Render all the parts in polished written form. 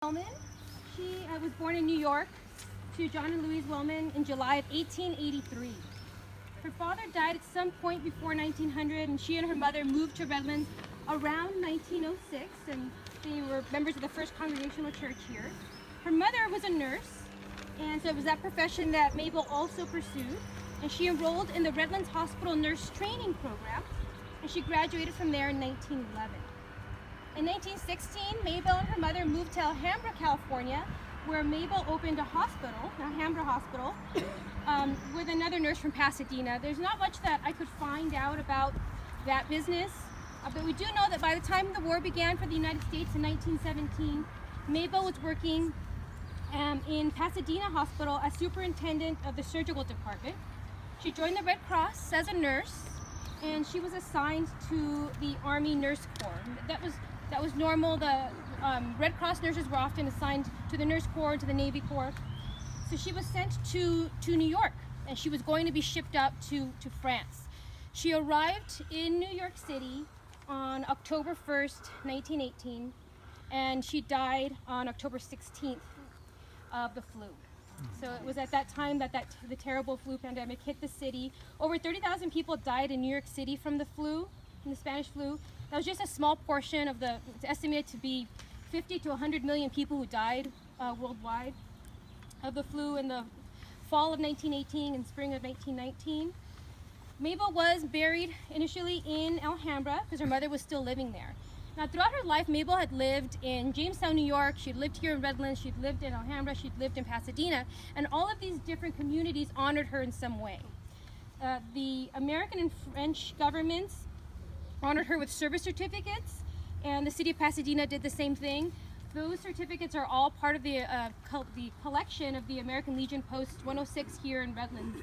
Wellman. She was born in New York to John and Louise Wellman in July of 1883. Her father died at some point before 1900, and she and her mother moved to Redlands around 1906, and they were members of the First Congregational Church here. Her mother was a nurse, and so it was that profession that Maybelle also pursued, and she enrolled in the Redlands Hospital Nurse Training Program, and she graduated from there in 1911. In 1916, Maybelle and her mother moved to Alhambra, California, where Maybelle opened a hospital, Alhambra Hospital, with another nurse from Pasadena. There's not much that I could find out about that business, but we do know that by the time the war began for the United States in 1917, Maybelle was working in Pasadena Hospital as superintendent of the surgical department. She joined the Red Cross as a nurse, and she was assigned to the Army Nurse Corps. That was normal. The Red Cross nurses were often assigned to the Nurse Corps, to the Navy Corps. So she was sent to New York, and she was going to be shipped up to France. She arrived in New York City on October 1st, 1918, and she died on October 16th of the flu. So it was at that time that the terrible flu pandemic hit the city. Over 30,000 people died in New York City from the flu, from the Spanish flu. That was just a small portion of it's estimated to be 50 to 100 million people who died worldwide of the flu in the fall of 1918 and spring of 1919. Maybelle was buried initially in Alhambra because her mother was still living there. Now, throughout her life, Maybelle had lived in Jamestown, New York. She'd lived here in Redlands. She'd lived in Alhambra. She'd lived in Pasadena. And all of these different communities honored her in some way. The American and French governments honored her with service certificates, and the city of Pasadena did the same thing. Those certificates are all part of the collection of the American Legion Post 106 here in Redlands.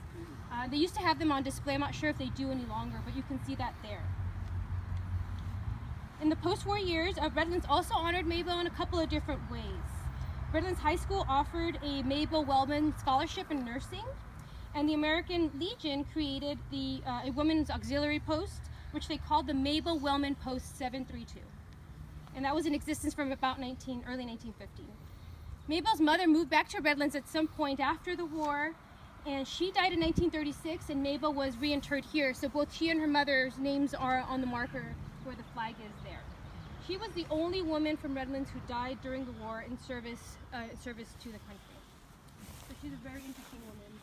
They used to have them on display. I'm not sure if they do any longer, but you can see that there. In the post-war years, Redlands also honored Maybelle in a couple of different ways. Redlands High School offered a Maybelle Wellman Scholarship in nursing, and the American Legion created a women's auxiliary post, which they called the Maybelle Wellman Post 732. And that was in existence from about early 1950. Maybelle's mother moved back to Redlands at some point after the war, and she died in 1936, and Maybelle was reinterred here. So both she and her mother's names are on the marker where the flag is there. She was the only woman from Redlands who died during the war in service to the country. So she's a very interesting woman.